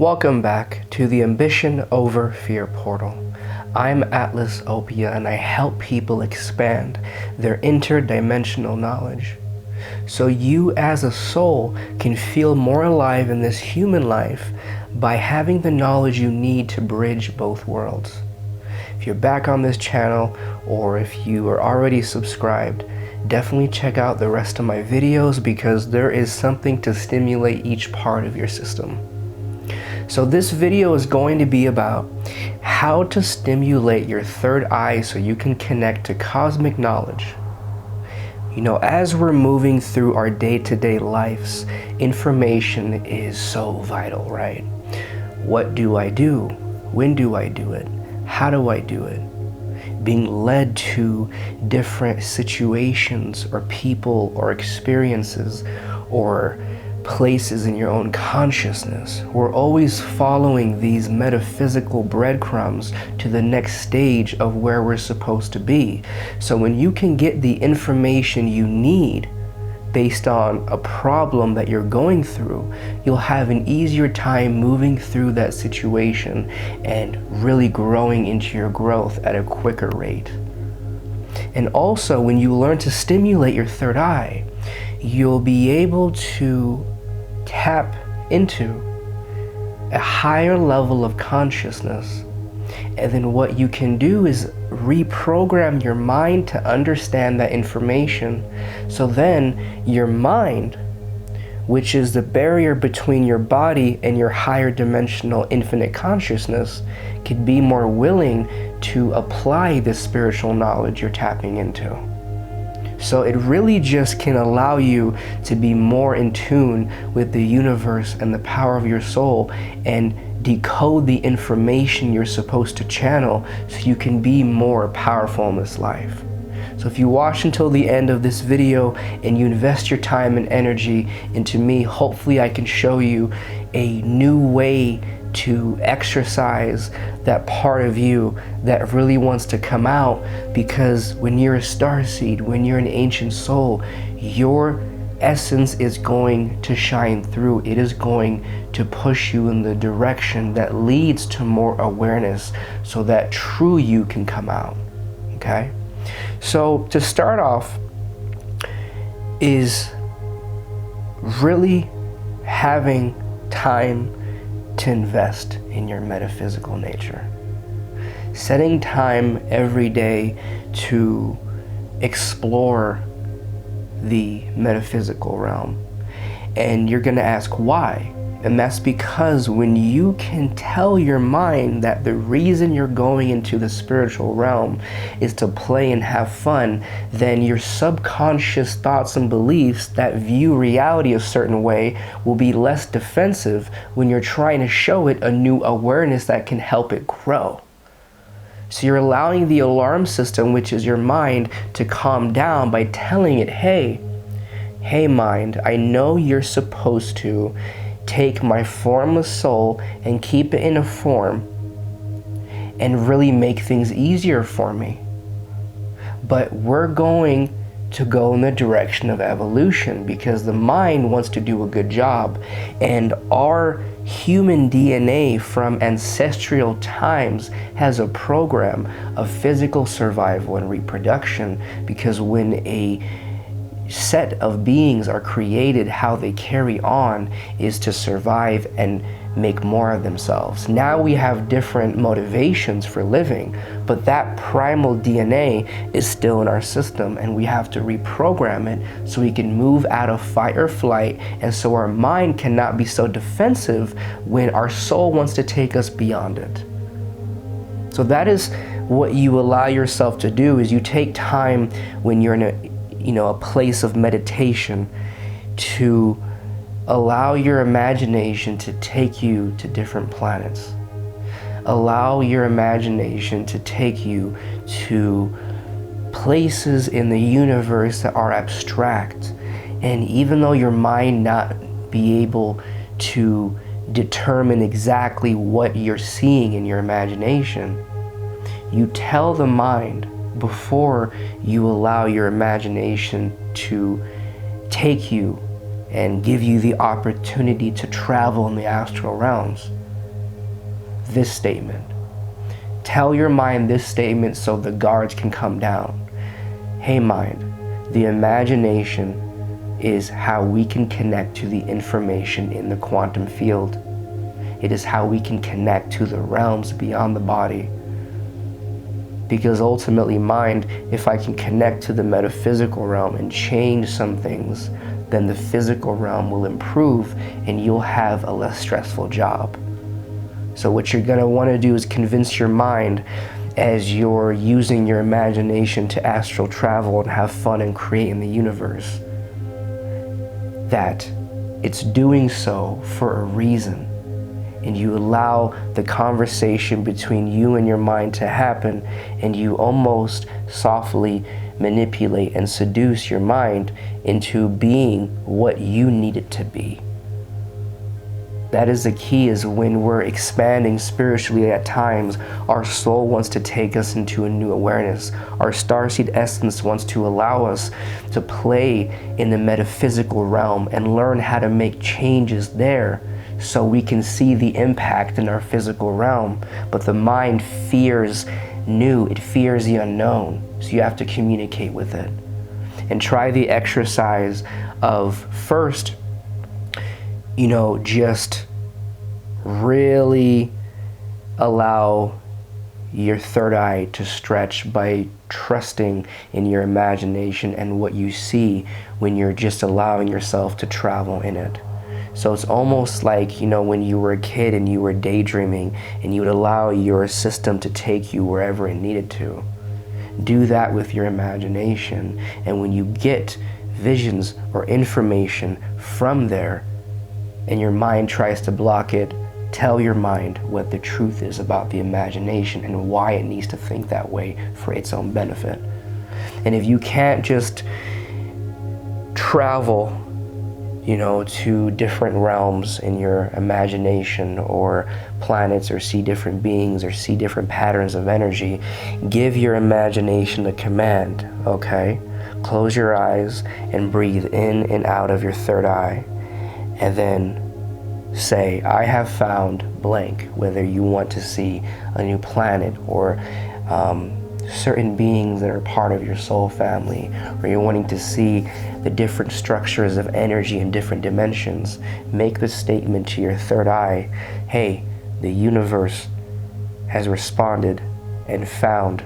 Welcome back to the Ambition Over Fear portal. I'm Atlas Opia and I help people expand their interdimensional knowledge so you as a soul can feel more alive in this human life by having the knowledge you need to bridge both worlds. If you're back on this channel or if you are already subscribed, definitely check out the rest of my videos because there is something to stimulate each part of your system. So this video is going to be about how to stimulate your third eye so you can connect to cosmic knowledge. You know, as we're moving through our day-to-day lives, information is so vital, right? What do I do? When do I do it? How do I do it? Being led to different situations or people or experiences or places in your own consciousness. We're always following these metaphysical breadcrumbs to the next stage of where we're supposed to be. So when you can get the information you need based on a problem that you're going through, you'll have an easier time moving through that situation and really growing into your growth at a quicker rate. And also, when you learn to stimulate your third eye, you'll be able to tap into a higher level of consciousness. And then what you can do is reprogram your mind to understand that information. So then your mind, which is the barrier between your body and your higher dimensional infinite consciousness, could be more willing to apply this spiritual knowledge you're tapping into. So it really just can allow you to be more in tune with the universe and the power of your soul and decode the information you're supposed to channel so you can be more powerful in this life. So if you watch until the end of this video and you invest your time and energy into me, hopefully I can show you a new way to exercise that part of you that really wants to come out, because when you're a starseed, when you're an ancient soul, your essence is going to shine through. It is going to push you in the direction that leads to more awareness so that true you can come out. Okay? So to start off is really having time to invest in your metaphysical nature. Setting time every day to explore the metaphysical realm. And you're going to ask why? And that's because when you can tell your mind that the reason you're going into the spiritual realm is to play and have fun, then your subconscious thoughts and beliefs that view reality a certain way will be less defensive when you're trying to show it a new awareness that can help it grow. So you're allowing the alarm system, which is your mind, to calm down by telling it, hey mind, I know you're supposed to take my formless soul and keep it in a form and really make things easier for me. But we're going to go in the direction of evolution because the mind wants to do a good job, and our human DNA from ancestral times has a program of physical survival and reproduction, because when a set of beings are created, how they carry on is to survive and make more of themselves. Now we have different motivations for living, but that primal DNA is still in our system, and we have to reprogram it so we can move out of fight or flight, and so our mind cannot be so defensive when our soul wants to take us beyond it. So that is what you allow yourself to do, is you take time when you're in a place of meditation to allow your imagination to take you to different planets. Allow your imagination to take you to places in the universe that are abstract. And even though your mind not be able to determine exactly what you're seeing in your imagination, you tell the mind before you allow your imagination to take you and give you the opportunity to travel in the astral realms. this statement. Tell your mind this statement so the guards can come down. Hey mind, the imagination is how we can connect to the information in the quantum field. It is how we can connect to the realms beyond the body. Because ultimately, mind, if I can connect to the metaphysical realm and change some things, then the physical realm will improve and you'll have a less stressful job. So what you're going to want to do is convince your mind, as you're using your imagination to astral travel and have fun and create in the universe, that it's doing so for a reason. And you allow the conversation between you and your mind to happen, and you almost softly manipulate and seduce your mind into being what you need it to be. That is the key, is when we're expanding spiritually at times, our soul wants to take us into a new awareness. Our starseed essence wants to allow us to play in the metaphysical realm and learn how to make changes there so we can see the impact in our physical realm. But the mind fears new, it fears the unknown. So you have to communicate with it. And try the exercise of first, just really allow your third eye to stretch by trusting in your imagination and what you see when you're just allowing yourself to travel in it. So it's almost like, when you were a kid and you were daydreaming and you would allow your system to take you wherever it needed to. Do that with your imagination. And when you get visions or information from there and your mind tries to block it, tell your mind what the truth is about the imagination and why it needs to think that way for its own benefit. And if you can't just travel to different realms in your imagination or planets, or see different beings, or see different patterns of energy, give your imagination a command, okay? Close your eyes and breathe in and out of your third eye. And then say, I have found blank, whether you want to see a new planet or certain beings that are part of your soul family, or you're wanting to see the different structures of energy in different dimensions. Make the statement to your third eye, hey, the universe has responded and found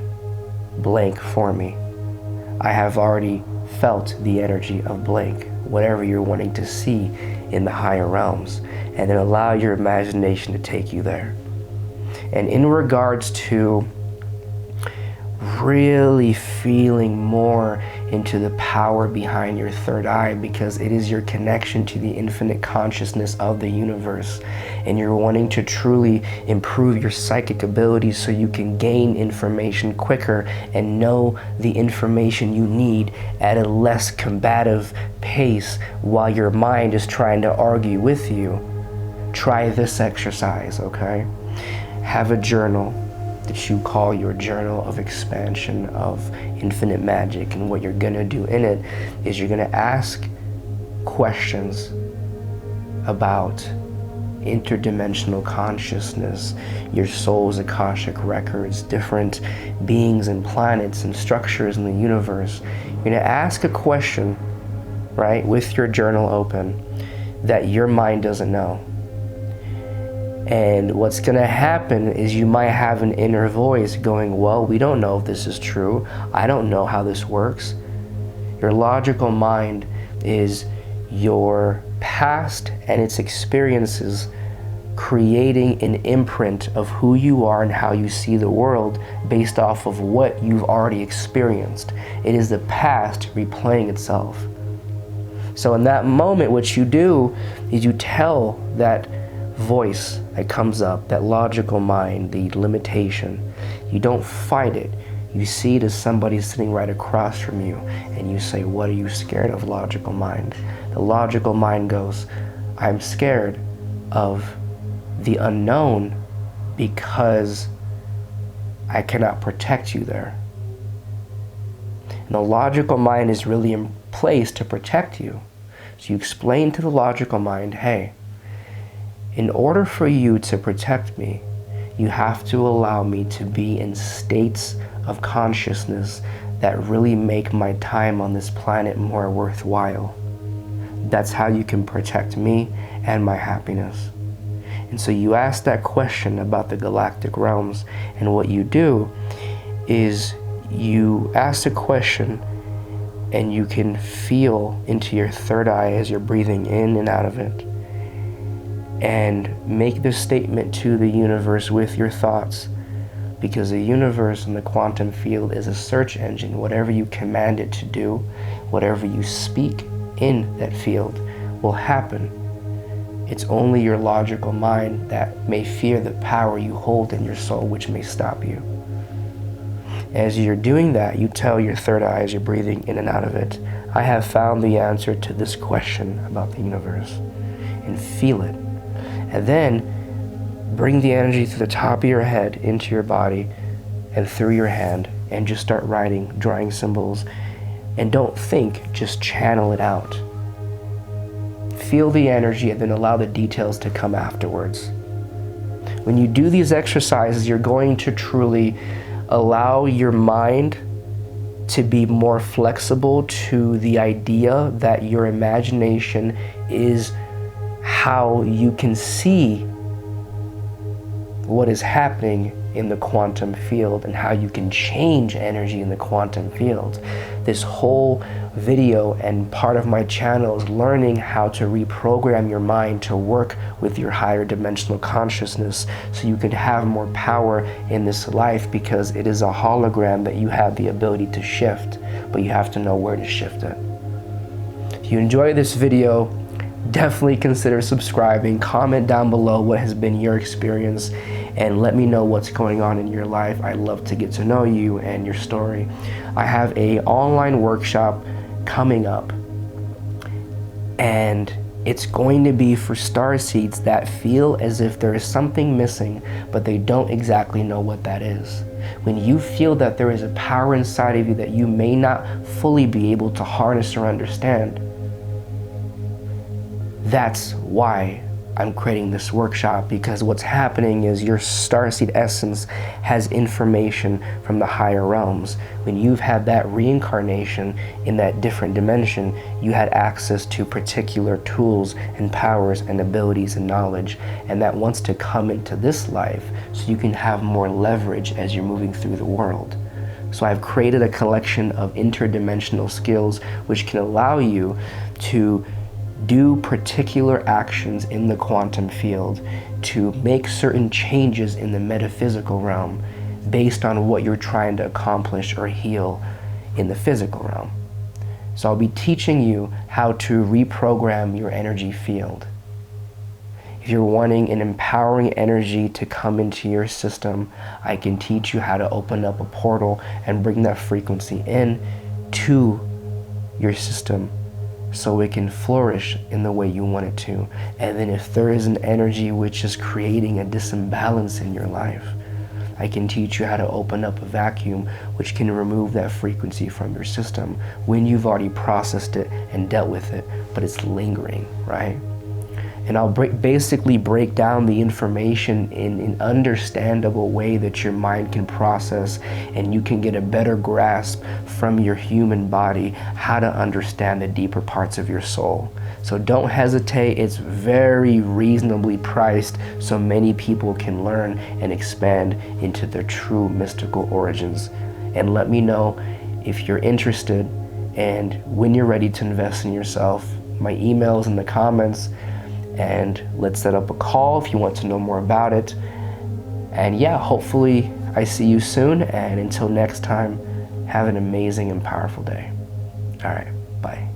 blank for me. I have already felt the energy of blank, whatever you're wanting to see in the higher realms, and then allow your imagination to take you there. And in regards to really feeling more into the power behind your third eye, because it is your connection to the infinite consciousness of the universe, and you're wanting to truly improve your psychic abilities so you can gain information quicker and know the information you need at a less combative pace while your mind is trying to argue with you. Try this exercise, okay? Have a journal that you call your journal of expansion of infinite magic, and what you're gonna do in it is you're gonna ask questions about interdimensional consciousness, your soul's akashic records, different beings and planets and structures in the universe. You're gonna ask a question, right, with your journal open, that your mind doesn't know. And what's going to happen is you might have an inner voice going, well, we don't know if this is true. I don't know how this works. Your logical mind is your past and its experiences creating an imprint of who you are and how you see the world based off of what you've already experienced. It is the past replaying itself. So in that moment, what you do is you tell that voice that comes up, that logical mind, the limitation, you don't fight it. You see it as somebody sitting right across from you, and you say, what are you scared of, logical mind? The logical mind goes, I'm scared of the unknown because I cannot protect you there. And the logical mind is really in place to protect you. So you explain to the logical mind, hey, in order for you to protect me, You have to allow me to be in states of consciousness that really make my time on this planet more worthwhile. That's how you can protect me and my happiness. And so you ask that question about the galactic realms, and what you do is you ask a question and you can feel into your third eye as you're breathing in and out of it, and make this statement to the universe with your thoughts, because the universe and the quantum field is a search engine. Whatever you command it to do, whatever you speak in that field will happen. It's only your logical mind that may fear the power you hold in your soul, which may stop you. As you're doing that, you tell your third eye as you're breathing in and out of it, I have found the answer to this question about the universe, and feel it. And then bring the energy to the top of your head into your body and through your hand, and just start writing, drawing symbols. And don't think, just channel it out. Feel the energy and then allow the details to come afterwards. When you do these exercises, you're going to truly allow your mind to be more flexible to the idea that your imagination is how you can see what is happening in the quantum field and how you can change energy in the quantum field. This whole video and part of my channel is learning how to reprogram your mind to work with your higher dimensional consciousness so you can have more power in this life, because it is a hologram that you have the ability to shift, but you have to know where to shift it. If you enjoy this video, definitely consider subscribing. Comment down below what has been your experience and let me know what's going on in your life. I love to get to know you and your story. I have an online workshop coming up, and it's going to be for starseeds that feel as if there is something missing, but they don't exactly know what that is. When you feel that there is a power inside of you that you may not fully be able to harness or understand, that's why I'm creating this workshop, because what's happening is your starseed essence has information from the higher realms. When you've had that reincarnation in that different dimension, you had access to particular tools and powers and abilities and knowledge, and that wants to come into this life so you can have more leverage as you're moving through the world. So I've created a collection of interdimensional skills which can allow you to do particular actions in the quantum field to make certain changes in the metaphysical realm based on what you're trying to accomplish or heal in the physical realm. So I'll be teaching you how to reprogram your energy field. If you're wanting an empowering energy to come into your system, I can teach you how to open up a portal and bring that frequency in to your system so it can flourish in the way you want it to. And then if there is an energy which is creating a disimbalance in your life, I can teach you how to open up a vacuum which can remove that frequency from your system when you've already processed it and dealt with it, but it's lingering, right? And I'll basically break down the information in an understandable way that your mind can process, and you can get a better grasp from your human body how to understand the deeper parts of your soul. So don't hesitate. It's very reasonably priced so many people can learn and expand into their true mystical origins. And let me know if you're interested and when you're ready to invest in yourself. My email's in the comments. And let's set up a call if you want to know more about it. And yeah, hopefully I see you soon. And until next time, have an amazing and powerful day. All right, bye.